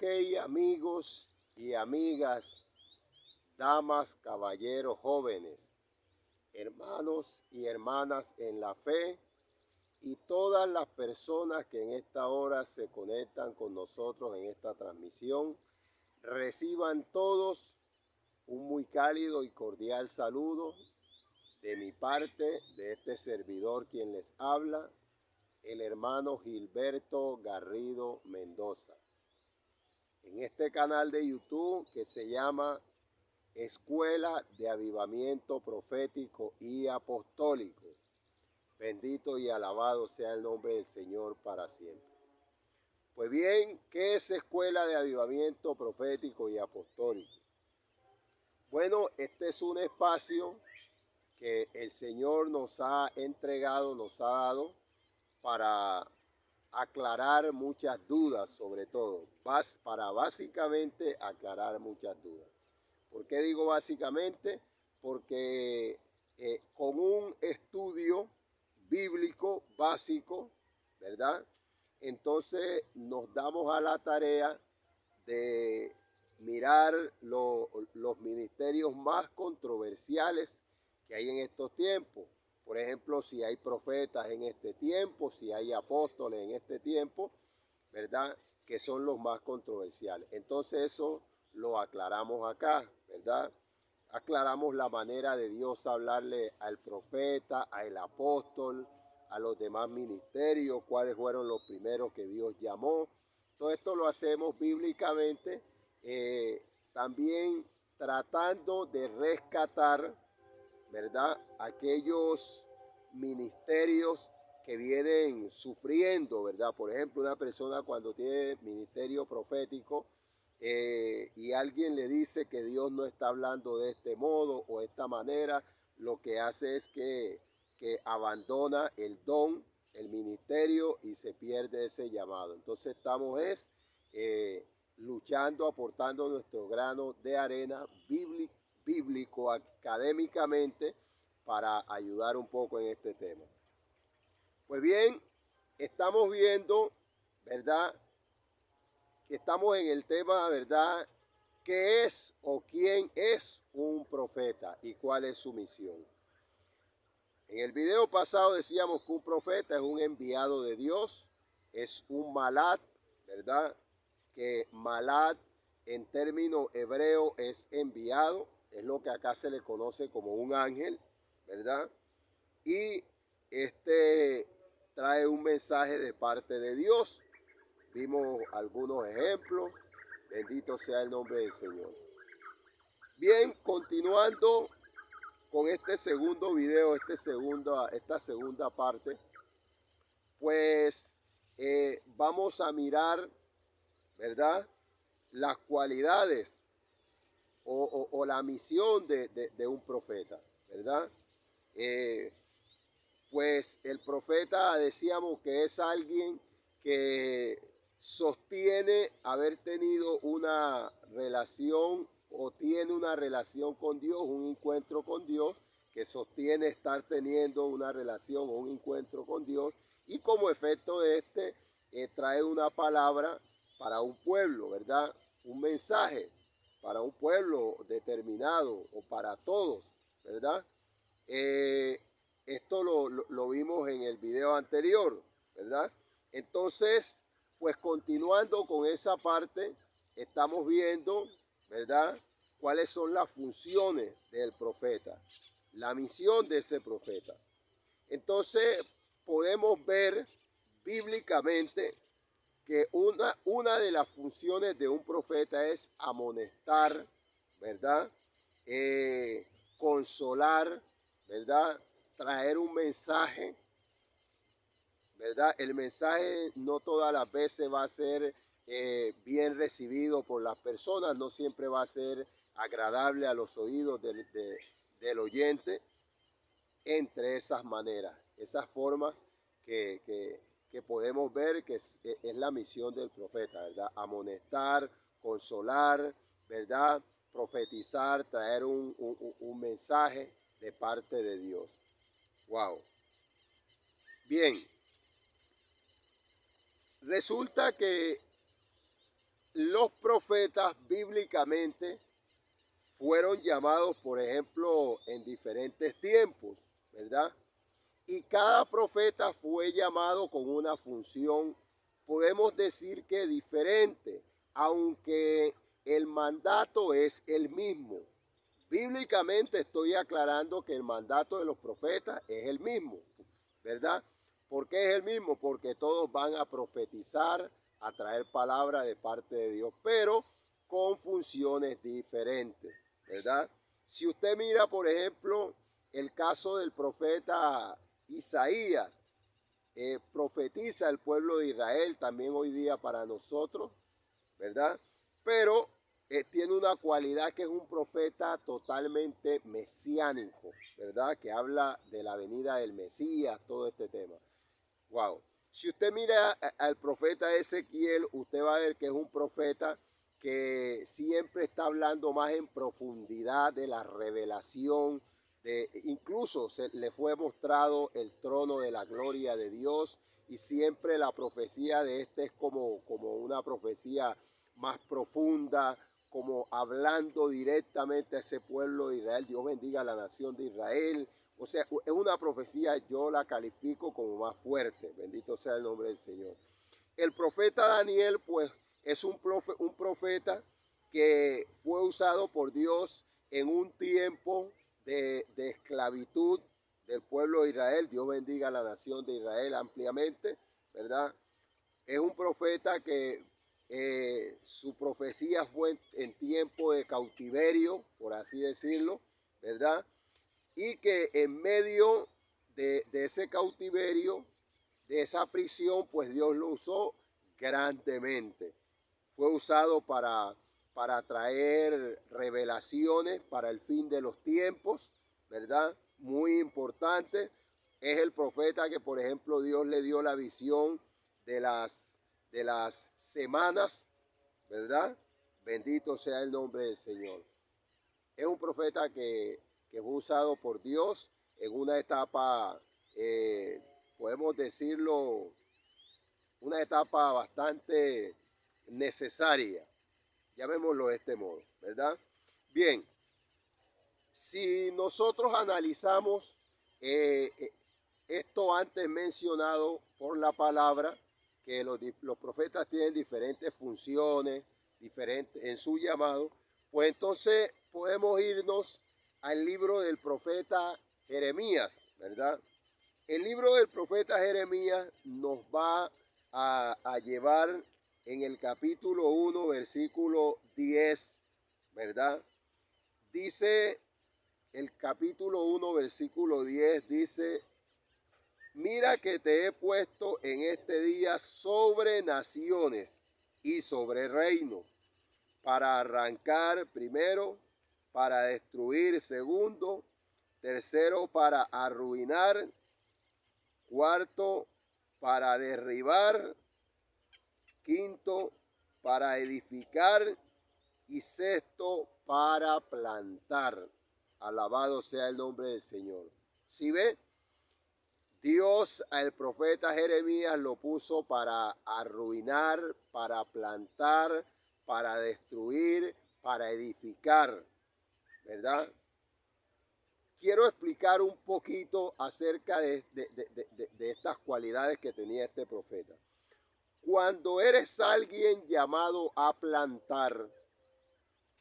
Ok, amigos y amigas, damas, caballeros, jóvenes, hermanos y hermanas en la fe y todas las personas que en esta hora se conectan con nosotros en esta transmisión, reciban todos un muy cálido y cordial saludo de mi parte, de este servidor quien les habla, el hermano Gilberto Garrido Mendoza. En este canal de YouTube que se llama Escuela de Avivamiento Profético y Apostólico. Bendito y alabado sea el nombre del Señor para siempre. Pues bien, ¿qué es Escuela de Avivamiento Profético y Apostólico? Bueno, este es un espacio que el Señor nos ha entregado, nos ha dado para aclarar muchas dudas, sobre todo, para básicamente aclarar muchas dudas. ¿Por qué digo básicamente? Porque con un estudio bíblico básico, ¿verdad? Entonces nos damos a la tarea de mirar los ministerios más controversiales que hay en estos tiempos. Por ejemplo, si hay profetas en este tiempo, si hay apóstoles en este tiempo, ¿verdad? Que son los más controversiales. Entonces eso lo aclaramos acá, ¿verdad? Aclaramos la manera de Dios hablarle al profeta, al apóstol, a los demás ministerios, cuáles fueron los primeros que Dios llamó. Todo esto lo hacemos bíblicamente, también tratando de rescatar, ¿verdad?, aquellos ministerios que vienen sufriendo, ¿verdad? Por ejemplo, una persona cuando tiene ministerio profético y alguien le dice que Dios no está hablando de este modo o de esta manera, lo que hace es que abandona el don, el ministerio y se pierde ese llamado. Entonces estamos luchando, aportando nuestro grano de arena bíblico académicamente para ayudar un poco en este tema. Pues bien, estamos viendo, ¿verdad? Estamos en el tema, ¿verdad? ¿Qué es o quién es un profeta y cuál es su misión? En el video pasado decíamos que un profeta es un enviado de Dios, es un malad, ¿verdad? Que malad en término hebreo es enviado, es lo que acá se le conoce como un ángel, ¿verdad? Y este trae un mensaje de parte de Dios. Vimos algunos ejemplos. Bendito sea el nombre del Señor. Bien, continuando con este segundo video, esta segunda parte, pues vamos a mirar, ¿verdad?, las cualidades o la misión de un profeta, ¿verdad? Pues el profeta decíamos que es alguien que sostiene haber tenido una relación o tiene una relación con Dios, un encuentro con Dios, que sostiene estar teniendo una relación o un encuentro con Dios y como efecto de trae una palabra para un pueblo, ¿verdad? Un mensaje para un pueblo determinado o para todos, ¿verdad? Esto lo vimos en el video anterior, ¿verdad? Entonces, pues continuando con esa parte, estamos viendo, ¿verdad?, cuáles son las funciones del profeta, la misión de ese profeta. Entonces, podemos ver bíblicamente que una de las funciones de un profeta es amonestar, ¿verdad? Consolar, ¿verdad? Traer un mensaje, ¿verdad? El mensaje no todas las veces va a ser bien recibido por las personas, no siempre va a ser agradable a los oídos del oyente, entre esas maneras, esas formas que podemos ver que es la misión del profeta, ¿verdad? Amonestar, consolar, ¿verdad? Profetizar, traer un mensaje de parte de Dios. Wow. Bien. Resulta que los profetas bíblicamente fueron llamados, por ejemplo, en diferentes tiempos, ¿verdad? Y cada profeta fue llamado con una función, podemos decir que diferente, aunque el mandato es el mismo. Bíblicamente estoy aclarando que el mandato de los profetas es el mismo, ¿verdad? ¿Por qué es el mismo? Porque todos van a profetizar, a traer palabra de parte de Dios, pero con funciones diferentes, ¿verdad? Si usted mira, por ejemplo, el caso del profeta Isaías, profetiza el pueblo de Israel también hoy día para nosotros, ¿verdad? Pero tiene una cualidad que es un profeta totalmente mesiánico, ¿verdad? Que habla de la venida del Mesías, todo este tema. Wow. Si usted mira al profeta Ezequiel, usted va a ver que es un profeta que siempre está hablando más en profundidad de la revelación, incluso le fue mostrado el trono de la gloria de Dios y siempre la profecía de este es como una profecía más profunda, como hablando directamente a ese pueblo de Israel. Dios bendiga a la nación de Israel. O sea, es una profecía, yo la califico como más fuerte. Bendito sea el nombre del Señor. El profeta Daniel, pues, es un profeta que fue usado por Dios en un tiempo de esclavitud del pueblo de Israel. Dios bendiga a la nación de Israel ampliamente, ¿verdad? Es un profeta que su profecía fue en tiempo de cautiverio, por así decirlo, ¿verdad? Y que en medio de ese cautiverio, de esa prisión, pues Dios lo usó grandemente. Fue usado para traer revelaciones para el fin de los tiempos, ¿verdad? Muy importante. Es el profeta que, por ejemplo, Dios le dio la visión de las semanas, ¿verdad? Bendito sea el nombre del Señor. Es un profeta que fue usado por Dios en una etapa, podemos decirlo, una etapa bastante necesaria, llamémoslo de este modo, ¿verdad? Bien, si nosotros analizamos esto antes mencionado por la palabra, que los profetas tienen diferentes funciones, diferentes en su llamado, pues entonces podemos irnos al libro del profeta Jeremías, ¿verdad? El libro del profeta Jeremías nos va a llevar en el capítulo 1, versículo 10, ¿verdad? Dice el capítulo 1, versículo 10, dice: mira que te he puesto en este día sobre naciones y sobre reinos, para arrancar primero, para destruir segundo, tercero para arruinar, cuarto para derribar, quinto para edificar y sexto para plantar. Alabado sea el nombre del Señor. ¿Sí ve? Dios al profeta Jeremías lo puso para arruinar, para plantar, para destruir, para edificar, ¿verdad? Quiero explicar un poquito acerca de estas cualidades que tenía este profeta. Cuando eres alguien llamado a plantar,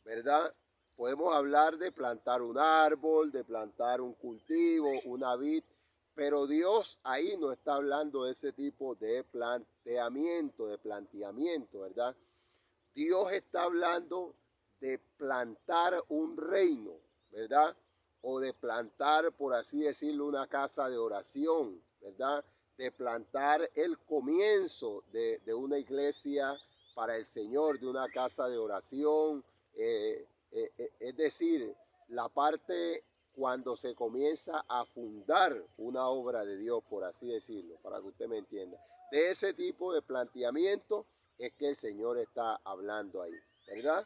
¿verdad? Podemos hablar de plantar un árbol, de plantar un cultivo, una vid, pero Dios ahí no está hablando de ese tipo de planteamiento, ¿verdad? Dios está hablando de plantar un reino, ¿verdad? O de plantar, por así decirlo, una casa de oración, ¿verdad? De plantar el comienzo de una iglesia para el Señor, de una casa de oración. Es decir, la parte cuando se comienza a fundar una obra de Dios, por así decirlo, para que usted me entienda. De ese tipo de planteamiento es que el Señor está hablando ahí, ¿verdad?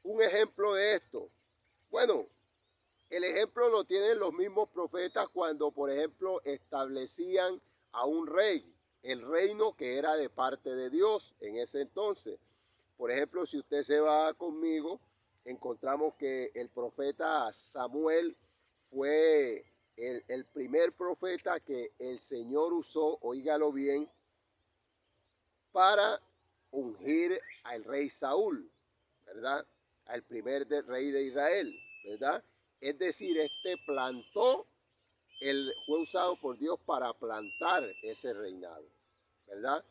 Un ejemplo de esto. Bueno, el ejemplo lo tienen los mismos profetas cuando, por ejemplo, establecían a un rey. el reino que era de parte de Dios en ese entonces. Por ejemplo, si usted se va conmigo, encontramos que el profeta Samuel fue el primer profeta que el Señor usó, oígalo bien, para ungir al rey Saúl, ¿verdad? Al primer rey de Israel, ¿verdad? Es decir, fue usado por Dios para plantar ese reinado, ¿verdad?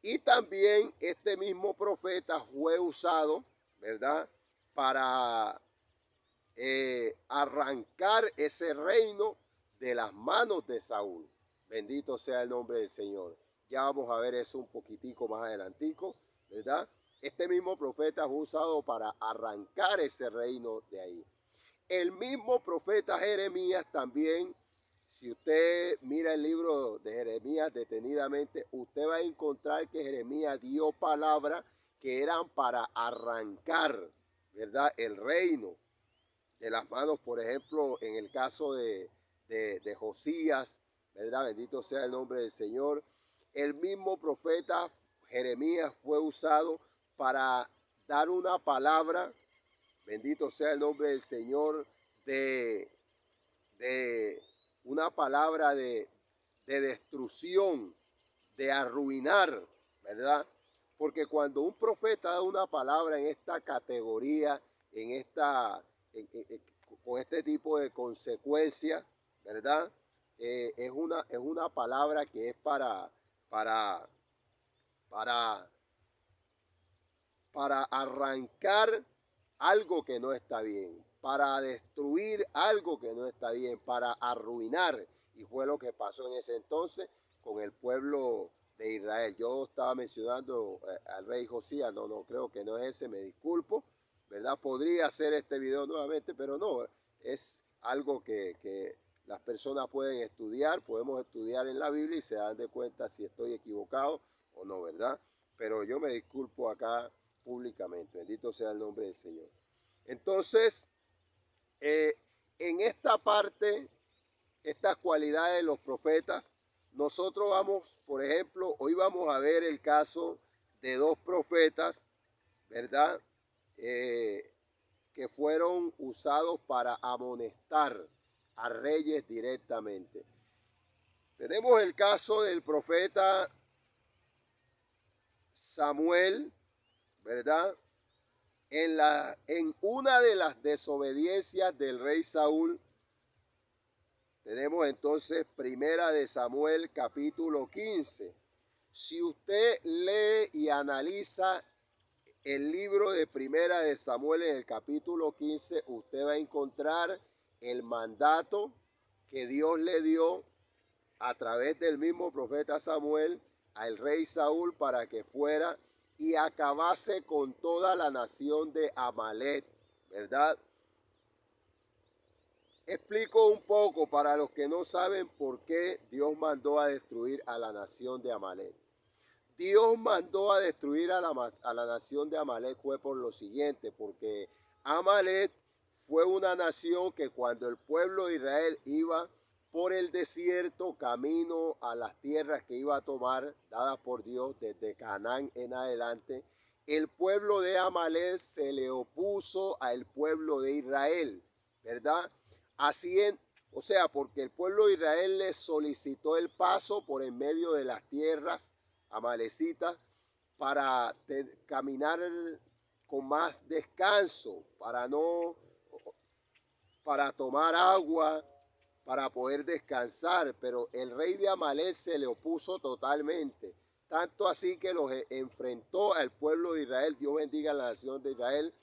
Y también este mismo profeta fue usado, ¿verdad? Para arrancar ese reino de las manos de Saúl. Bendito sea el nombre del Señor. Ya vamos a ver eso un poquitico más adelantico, ¿verdad? Este mismo profeta fue usado para arrancar ese reino de ahí. El mismo profeta Jeremías también, si usted mira el libro de Jeremías detenidamente, usted va a encontrar que Jeremías dio palabras que eran para arrancar, ¿verdad?, el reino de las manos, por ejemplo, en el caso de Josías, ¿verdad? Bendito sea el nombre del Señor. El mismo profeta Jeremías fue usado para dar una palabra, bendito sea el nombre del Señor, de una palabra de destrucción, de arruinar, ¿verdad? Porque cuando un profeta da una palabra en esta categoría, con este tipo de consecuencias, ¿verdad? Es una palabra que es para, para arrancar algo que no está bien, para destruir algo que no está bien, para arruinar. Y fue lo que pasó en ese entonces con el pueblo de Israel. Yo estaba mencionando al rey Josías, no, creo que no es ese, me disculpo, ¿verdad? Podría hacer este video nuevamente, pero no, es algo que las personas pueden estudiar, podemos estudiar en la Biblia y se dan de cuenta si estoy equivocado o no, ¿verdad? Pero yo me disculpo acá públicamente, bendito sea el nombre del Señor. Entonces, en esta parte, estas cualidades de los profetas, nosotros vamos, por ejemplo, hoy vamos a ver el caso de dos profetas, ¿verdad? Que fueron usados para amonestar a reyes directamente. Tenemos el caso del profeta Samuel, ¿verdad? En una de las desobediencias del rey Saúl, tenemos entonces Primera de Samuel capítulo 15. Si usted lee y analiza el libro de Primera de Samuel en el capítulo 15, usted va a encontrar el mandato que Dios le dio a través del mismo profeta Samuel al rey Saúl para que fuera y acabase con toda la nación de Amalek, ¿verdad? Explico un poco para los que no saben por qué Dios mandó a destruir a la nación de Amalek. Dios mandó a destruir a la nación de Amalek fue por lo siguiente, porque Amalek fue una nación que cuando el pueblo de Israel iba por el desierto camino a las tierras que iba a tomar, dadas por Dios desde Canaán en adelante, el pueblo de Amalek se le opuso al pueblo de Israel, ¿verdad? O sea, porque el pueblo de Israel le solicitó el paso por en medio de las tierras amalecitas para caminar con más descanso, para tomar agua, para poder descansar, pero el rey de Amalek se le opuso totalmente, tanto así que los enfrentó al pueblo de Israel, Dios bendiga a la nación de Israel,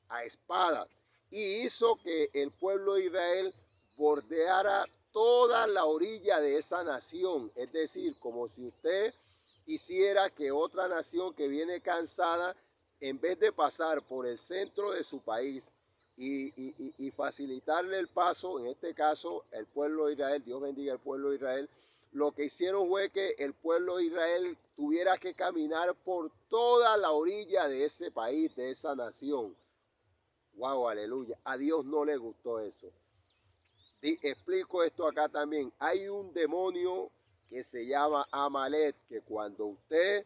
a espada, y hizo que el pueblo de Israel bordeara toda la orilla de esa nación, es decir, como si usted hiciera que otra nación que viene cansada, en vez de pasar por el centro de su país y facilitarle el paso, en este caso el pueblo de Israel, Dios bendiga al pueblo de Israel, lo que hicieron fue que el pueblo de Israel tuviera que caminar por toda la orilla de ese país, de esa nación. Wow, aleluya. A Dios no le gustó eso. Explico esto acá también. Hay un demonio que se llama Amalek, que cuando usted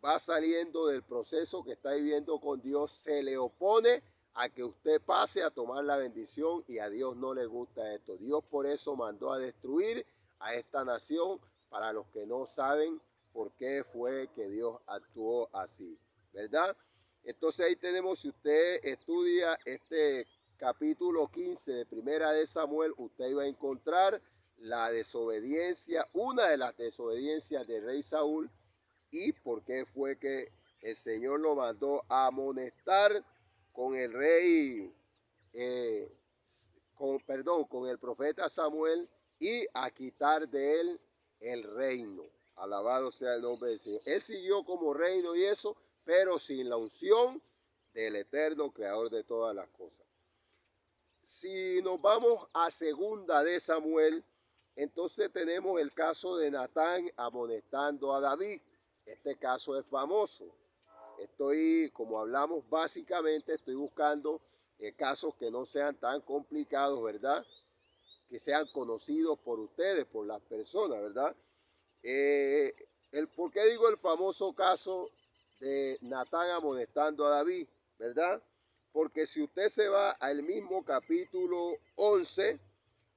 va saliendo del proceso que está viviendo con Dios, se le opone a que usted pase a tomar la bendición, y a Dios no le gusta esto. Dios por eso mandó a destruir a esta nación, para los que no saben por qué fue que Dios actuó así, ¿verdad? Entonces ahí tenemos, si usted estudia este capítulo 15 de Primera de Samuel, usted va a encontrar la desobediencia, una de las desobediencias del rey Saúl, y por qué fue que el Señor lo mandó a amonestar con el rey, con el profeta Samuel, y a quitar de él el reino. Alabado sea el nombre del Señor. Él siguió como reino y eso, pero sin la unción del eterno creador de todas las cosas. Si nos vamos a segunda de Samuel, entonces tenemos el caso de Natán amonestando a David. Este caso es famoso. Como hablamos básicamente, estoy buscando casos que no sean tan complicados, ¿verdad? Que sean conocidos por ustedes, por las personas, ¿verdad? ¿Por qué digo el famoso caso de Natán amonestando a David, verdad? Porque si usted se va al mismo capítulo 11,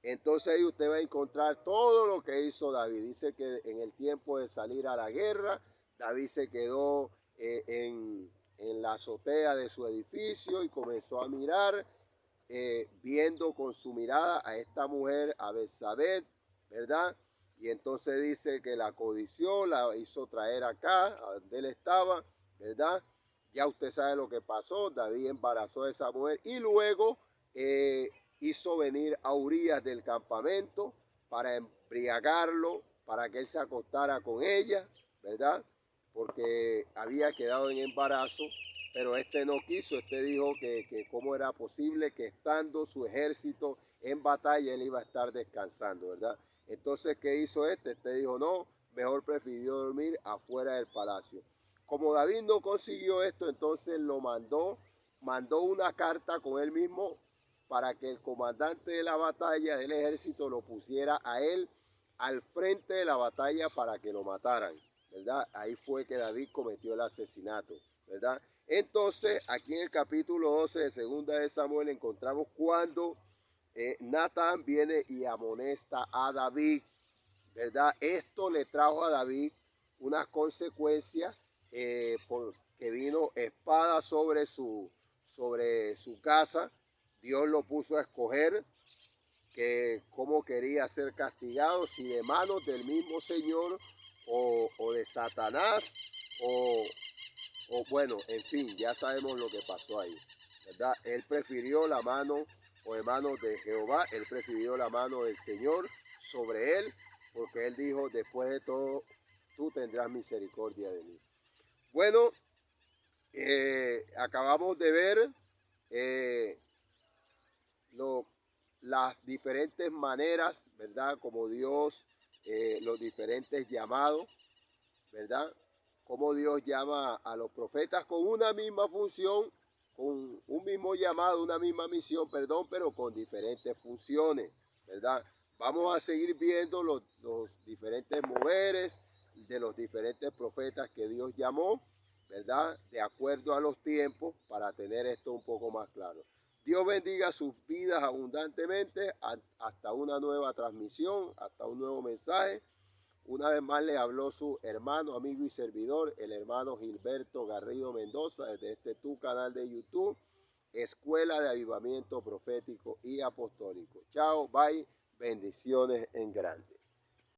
entonces ahí usted va a encontrar todo lo que hizo David. Dice que en el tiempo de salir a la guerra, David se quedó en la azotea de su edificio y comenzó a mirar, viendo con su mirada a esta mujer, a Betsabé, ¿verdad? Y entonces dice que la codició, la hizo traer acá, a donde él estaba, ¿verdad? Ya usted sabe lo que pasó. David embarazó a esa mujer y luego hizo venir a Urías del campamento para embriagarlo, para que él se acostara con ella, ¿verdad? Porque había quedado en embarazo, pero este no quiso. Este dijo que cómo era posible que estando su ejército en batalla él iba a estar descansando, ¿verdad? Entonces, ¿qué hizo este? Este dijo, no, mejor prefirió dormir afuera del palacio. Como David no consiguió esto, entonces mandó una carta con él mismo para que el comandante de la batalla del ejército lo pusiera a él al frente de la batalla para que lo mataran, ¿verdad? Ahí fue que David cometió el asesinato, ¿verdad? Entonces, aquí en el capítulo 12 de Segunda de Samuel encontramos cuando Natán viene y amonesta a David, ¿verdad? Esto le trajo a David unas consecuencias, porque vino espada sobre su casa. Dios lo puso a escoger que cómo quería ser castigado, si de manos del mismo Señor o de Satanás, o bueno, en fin, ya sabemos lo que pasó ahí, ¿verdad? Él prefirió la mano, o de manos de Jehová, él prefirió la mano del Señor sobre él, porque él dijo, después de todo, tú tendrás misericordia de mí. Bueno, acabamos de ver las diferentes maneras, ¿verdad? Como Dios, los diferentes llamados, ¿verdad? Como Dios llama a los profetas con una misma función, con un mismo llamado, una misma misión, perdón, pero con diferentes funciones, ¿verdad? Vamos a seguir viendo los diferentes moveres de los diferentes profetas que Dios llamó, ¿verdad? De acuerdo a los tiempos, para tener esto un poco más claro. Dios bendiga sus vidas abundantemente. Hasta una nueva transmisión, hasta un nuevo mensaje. Una vez más le habló su hermano, amigo y servidor, el hermano Gilberto Garrido Mendoza, desde tu canal de YouTube, Escuela de Avivamiento Profético y Apostólico. Chao, bye, bendiciones en grande.